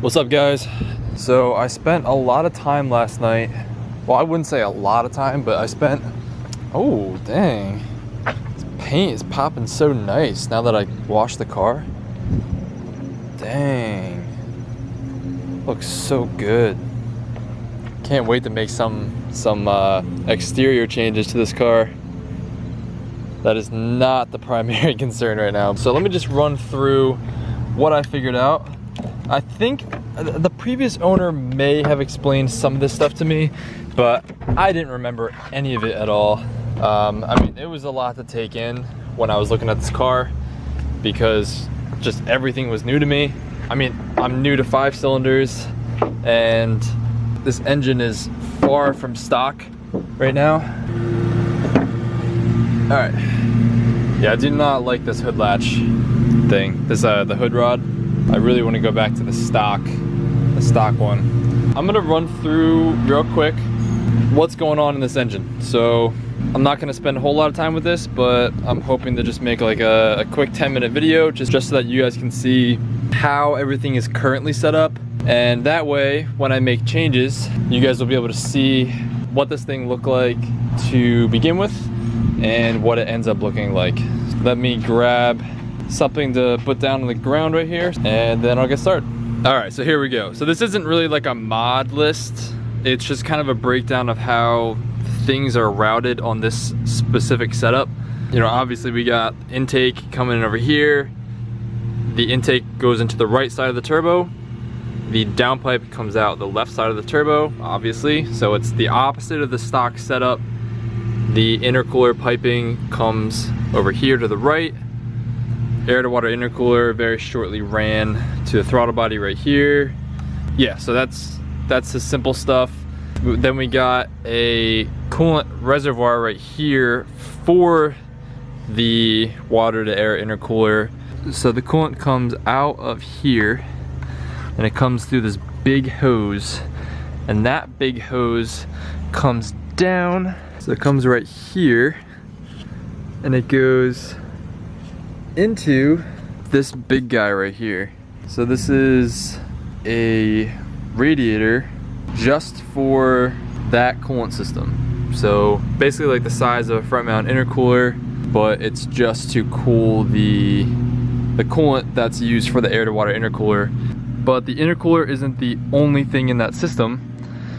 What's up, guys? So I spent a lot of time last night. Well, I wouldn't say a lot of time, but I spent, oh dang, this paint is popping so nice now that I washed the car. Dang, looks so good. Can't wait to make some exterior changes to this car. That is not the primary concern right now. So let me just run through what I figured out. I think the previous owner may have explained some of this stuff to me, but I didn't remember any of it at all. I mean, it was a lot to take in when I was looking at this car because just everything was new to me. I mean, I'm new to 5 cylinders and this engine is far from stock right now. All right. Yeah, I do not like this hood latch thing, the hood rod. I really want to go back to the stock one. I'm gonna run through real quick what's going on in this engine. So I'm not gonna spend a whole lot of time with this, but I'm hoping to just make like a quick 10-minute video just so that you guys can see how everything is currently set up. And that way, when I make changes, you guys will be able to see what this thing looked like to begin with and what it ends up looking like. Let me grab something to put down on the ground right here and then I'll get started. All right, so here we go. So this isn't really like a mod list. It's just kind of a breakdown of how things are routed on this specific setup. You know, obviously we got intake coming in over here. The intake goes into the right side of the turbo. The downpipe comes out the left side of the turbo, obviously. So it's the opposite of the stock setup. The intercooler piping comes over here to the right. Air to water intercooler very shortly ran to the throttle body right here. Yeah, so that's the simple stuff. Then we got a coolant reservoir right here for the water to air intercooler. So the coolant comes out of here and it comes through this big hose, and that big hose comes down. So it comes right here and it goes into this big guy right here. So this is a radiator just for that coolant system. So basically like the size of a front mount intercooler, but it's just to cool the coolant that's used for the air to water intercooler. But the intercooler isn't the only thing in that system.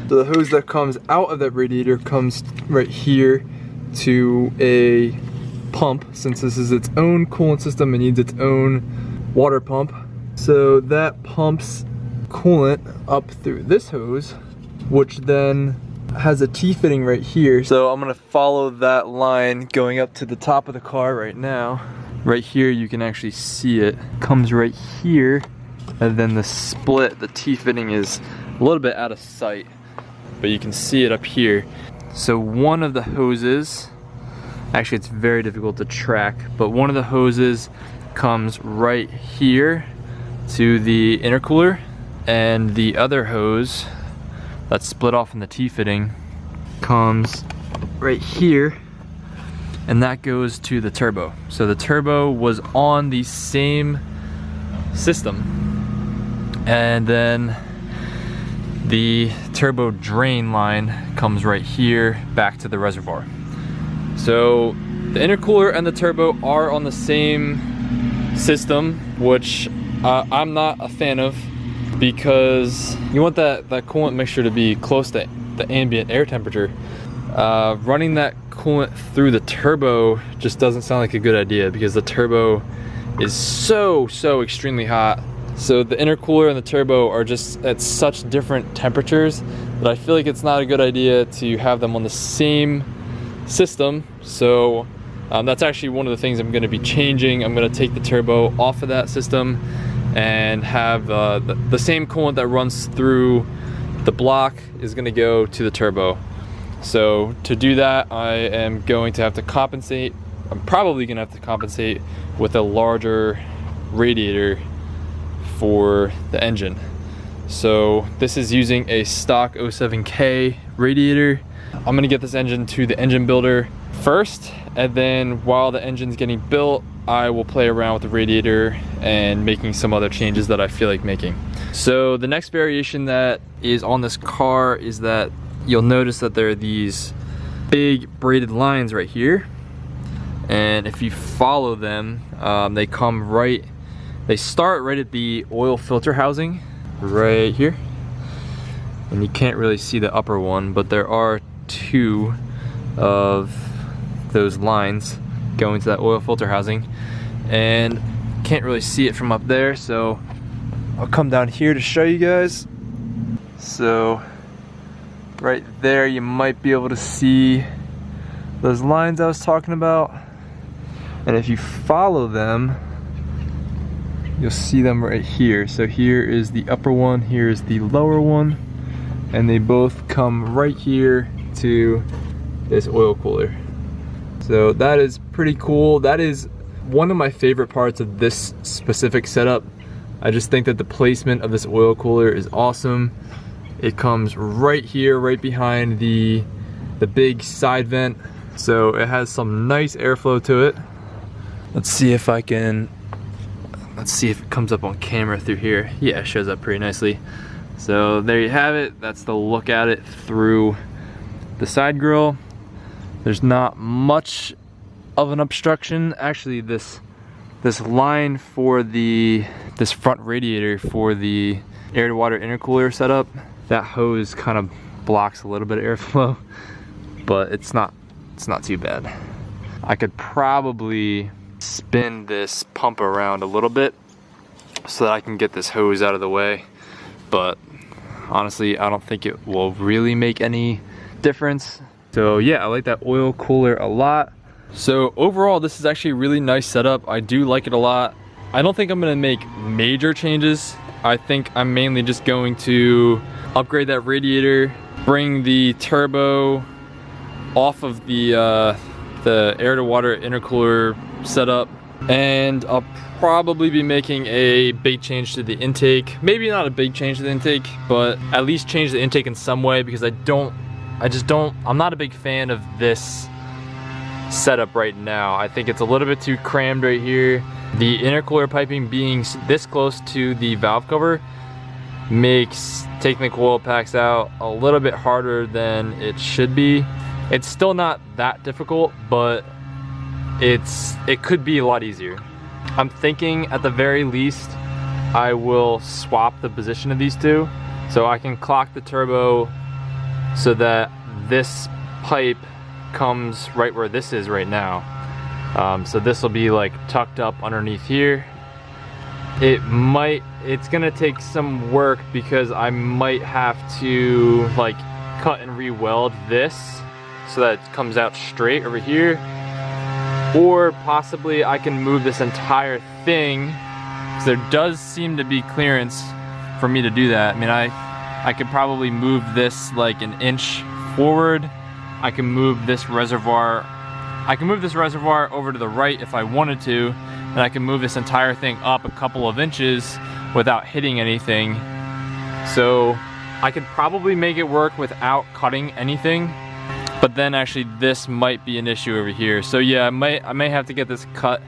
So the hose that comes out of that radiator comes right here to a pump, since this is its own coolant system, it needs its own water pump. So that pumps coolant up through this hose, which then has a T-fitting right here. So I'm gonna follow that line going up to the top of the car right now. Right here you can actually see it. Comes right here, and then the split, the T-fitting is a little bit out of sight, but you can see it up here. So one of the hoses, actually it's very difficult to track, but one of the hoses comes right here to the intercooler, and the other hose that's split off in the T-fitting comes right here, and that goes to the turbo. So the turbo was on the same system, and then the turbo drain line comes right here back to the reservoir. So the intercooler and the turbo are on the same system, which I'm not a fan of, because you want that coolant mixture to be close to the ambient air temperature. Running that coolant through the turbo just doesn't sound like a good idea, because the turbo is so extremely hot. So the intercooler and the turbo are just at such different temperatures that I feel like it's not a good idea to have them on the same system. So that's actually one of the things I'm going to be changing. I'm going to take the turbo off of that system and have the same coolant that runs through the block is going to go to the turbo. So to do that, I am going to have to compensate. I'm probably going to have to compensate with a larger radiator for the engine. So this is using a stock 07K radiator. I'm gonna get this engine to the engine builder first, and then while the engine's getting built, I will play around with the radiator and making some other changes that I feel like making. So the next variation that is on this car is that you'll notice that there are these big braided lines right here. And if you follow them, they start right at the oil filter housing right here. And you can't really see the upper one, but there are two of those lines going to that oil filter housing. And can't really see it from up there, so I'll come down here to show you guys. So right there you might be able to see those lines I was talking about. And if you follow them, you'll see them right here. So here is the upper one, here is the lower one, and they both come right here to this oil cooler. So that is pretty cool. That is one of my favorite parts of this specific setup. I just think that the placement of this oil cooler is awesome. It comes right here, right behind the big side vent. So it has some nice airflow to it. Let's see if it comes up on camera through here. Yeah, it shows up pretty nicely. So there you have it. That's the look at it through the side grill. There's not much of an obstruction. Actually, this line for this front radiator for the air to water intercooler setup, that hose kind of blocks a little bit of airflow, but it's not too bad. I could probably spin this pump around a little bit so that I can get this hose out of the way, but honestly I don't think it will really make any difference. So yeah, I like that oil cooler a lot. So overall, this is actually a really nice setup. I do like it a lot. I don't think I'm gonna make major changes. I think I'm mainly just going to upgrade that radiator, bring the turbo off of the air to water intercooler setup, and I'll probably be making a big change to the intake. Maybe not a big change to the intake, but at least change the intake in some way, because I'm not a big fan of this setup right now. I think it's a little bit too crammed right here. The intercooler piping being this close to the valve cover makes taking the coil packs out a little bit harder than it should be. It's still not that difficult, but it could be a lot easier. I'm thinking at the very least I will swap the position of these two, so I can clock the turbo so that this pipe comes right where this is right now. So this will be like tucked up underneath here. It's gonna take some work because I might have to like cut and re-weld this so that it comes out straight over here. Or possibly I can move this entire thing, because there does seem to be clearance for me to do that. I mean, I could probably move this like an inch forward. I can move this reservoir over to the right if I wanted to, and I can move this entire thing up a couple of inches without hitting anything. So I could probably make it work without cutting anything, but then actually this might be an issue over here. So yeah, I may have to get this cut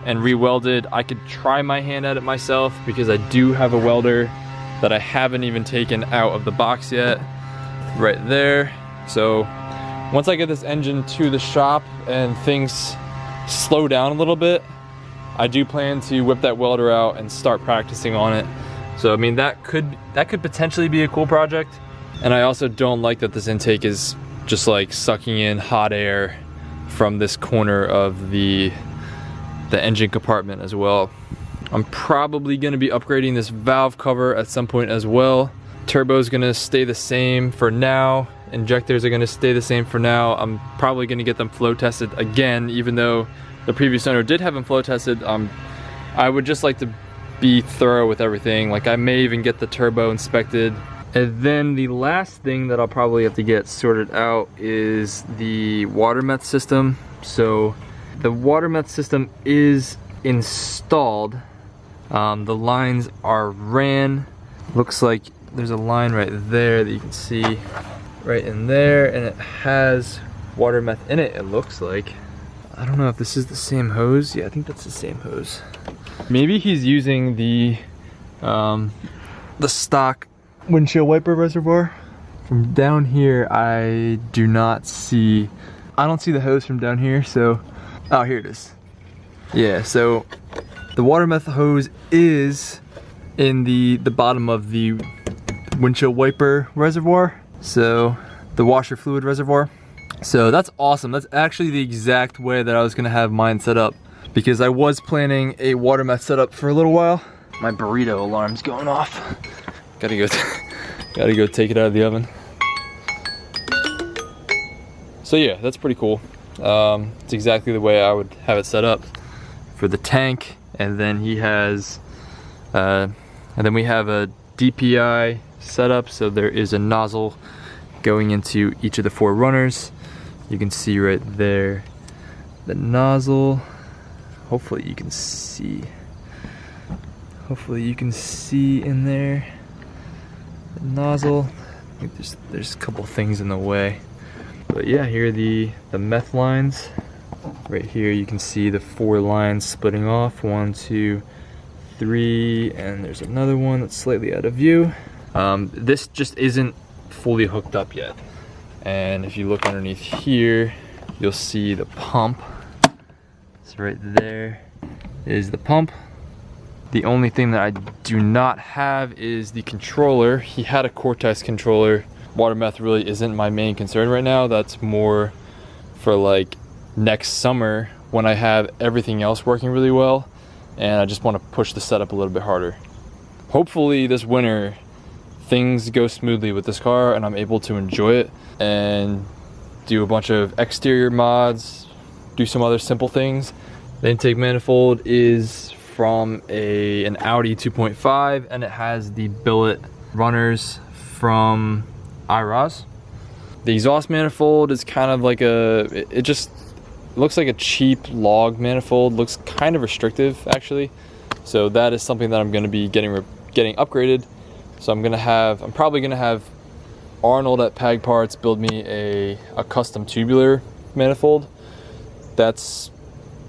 and re-welded. I could try my hand at it myself, because I do have a welder that I haven't even taken out of the box yet, right there. So once I get this engine to the shop and things slow down a little bit, I do plan to whip that welder out and start practicing on it. So I mean, that could potentially be a cool project. And I also don't like that this intake is just like sucking in hot air from this corner of the engine compartment as well. I'm probably gonna be upgrading this valve cover at some point as well. Turbo's gonna stay the same for now. Injectors are gonna stay the same for now. I'm probably gonna get them flow tested again, even though the previous owner did have them flow tested. I would just like to be thorough with everything. Like, I may even get the turbo inspected. And then the last thing that I'll probably have to get sorted out is the water meth system. So the water meth system is installed. The lines are ran. Looks like there's a line right there that you can see right in there, and it has water meth in it, it looks like. I don't know if this is the same hose. Yeah, I think that's the same hose. Maybe he's using the the stock windshield wiper reservoir. From down here, I don't see the hose from down here, so, oh, here it is. Yeah, so the water meth hose is in the bottom of the windshield wiper reservoir, so the washer fluid reservoir. So that's awesome. That's actually the exact way that I was gonna have mine set up, because I was planning a water meth setup for a little while. My burrito alarm's going off. Gotta go take it out of the oven. So yeah, that's pretty cool. It's exactly the way I would have it set up for the tank, and then he has, and then we have a DPI setup, so there is a nozzle going into each of the 4 runners. You can see right there the nozzle. Hopefully you can see. Hopefully you can see in there the nozzle. I think there's a couple things in the way. But yeah, here are the meth lines. Right here you can see the 4 lines splitting off. 1, 2, 3, and there's another one that's slightly out of view. This just isn't fully hooked up yet. And if you look underneath here, you'll see the pump. So right there is the pump. The only thing that I do not have is the controller. He had a Cortex controller. Water meth really isn't my main concern right now. That's more for like next summer when I have everything else working really well, and I just want to push the setup a little bit harder. Hopefully this winter things go smoothly with this car and I'm able to enjoy it and do a bunch of exterior mods, do some other simple things. The intake manifold is from an Audi 2.5, and it has the billet runners from IROS. The exhaust manifold is kind of like it just looks like a cheap log manifold. Looks kind of restrictive actually. So that is something that I'm going to be getting upgraded. So I'm probably gonna have Arnold at Pag Parts build me a custom tubular manifold. That's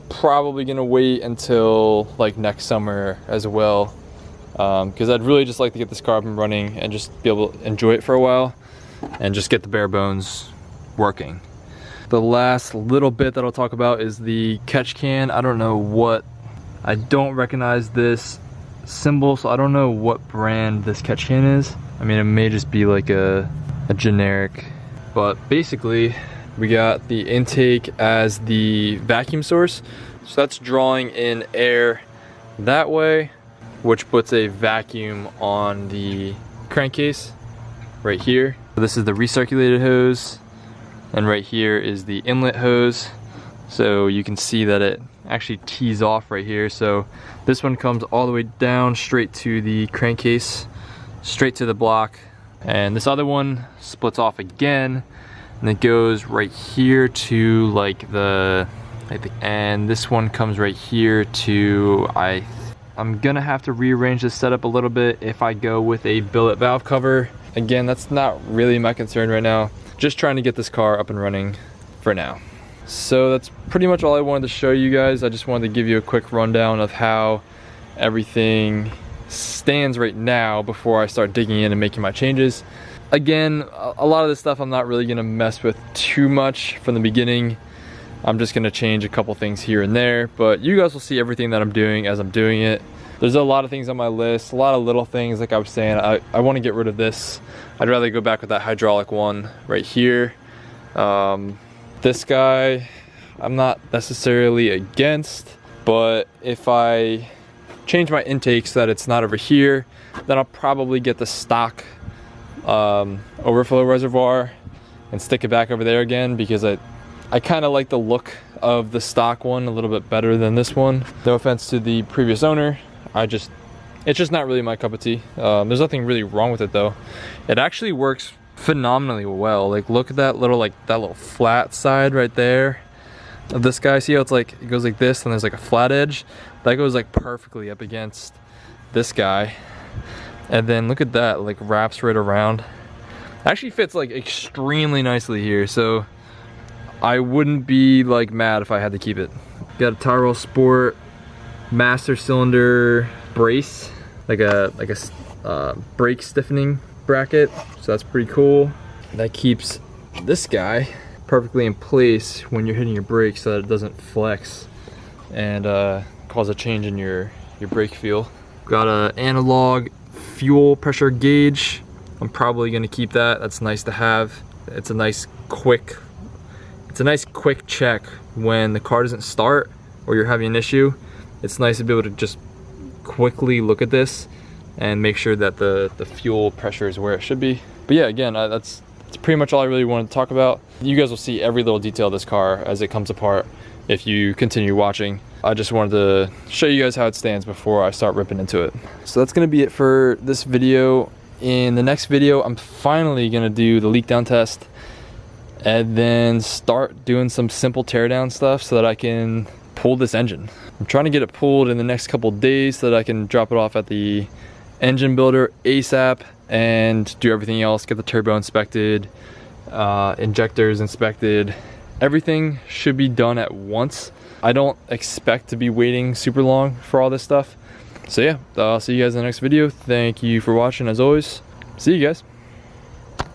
probably gonna wait until like next summer as well, because I'd really just like to get this car up and running and just be able to enjoy it for a while and just get the bare bones working. The last little bit that I'll talk about is the catch can. I don't recognize this symbol, so I don't know what brand this catch can is. I mean, it may just be like a generic, but basically we got the intake as the vacuum source, so that's drawing in air that way, which puts a vacuum on the crankcase right here. So this is the recirculated hose, and right here is the inlet hose. So you can see that it actually tees off right here. So this one comes all the way down straight to the crankcase, straight to the block, and this other one splits off again, and it goes right here to like and this one comes right here to, I'm gonna have to rearrange this setup a little bit if I go with a billet valve cover. Again, that's not really my concern right now. Just trying to get this car up and running for now. So that's pretty much all I wanted to show you guys. I just wanted to give you a quick rundown of how everything stands right now before I start digging in and making my changes. Again, a lot of this stuff I'm not really gonna mess with too much from the beginning. I'm just gonna change a couple things here and there, but you guys will see everything that I'm doing as I'm doing it. There's a lot of things on my list, a lot of little things. Like I was saying, I want to get rid of this. I'd rather go back with that hydraulic one right here. This guy, I'm not necessarily against, but if I change my intake so that it's not over here, then I'll probably get the stock overflow reservoir and stick it back over there again, because I kind of like the look of the stock one a little bit better than this one. No offense to the previous owner, it's just not really my cup of tea. There's nothing really wrong with it though. It actually works phenomenally well. Like, look at that little flat side right there of this guy. See how it's like, it goes like this and there's like a flat edge? That goes like perfectly up against this guy. And then look at that, like wraps right around. Actually fits like extremely nicely here, so I wouldn't be like mad if I had to keep it. Got a Tyrrell Sport master cylinder brace, like a brake stiffening bracket, so that's pretty cool. That keeps this guy perfectly in place when you're hitting your brakes so that it doesn't flex and cause a change in your brake feel. Got an analog fuel pressure gauge. I'm probably gonna keep that. That's nice to have. It's a nice quick check when the car doesn't start or you're having an issue. It's nice to be able to just quickly look at this and make sure that the fuel pressure is where it should be. But yeah, again, that's pretty much all I really wanted to talk about. You guys will see every little detail of this car as it comes apart if you continue watching. I just wanted to show you guys how it stands before I start ripping into it. So that's gonna be it for this video. In the next video, I'm finally gonna do the leak down test and then start doing some simple teardown stuff so that I can pull this engine. I'm trying to get it pulled in the next couple days so that I can drop it off at the engine builder ASAP and do everything else, get the turbo inspected, injectors inspected. Everything should be done at once. I don't expect to be waiting super long for all this stuff. So yeah, I'll see you guys in the next video. Thank you for watching as always. See you guys.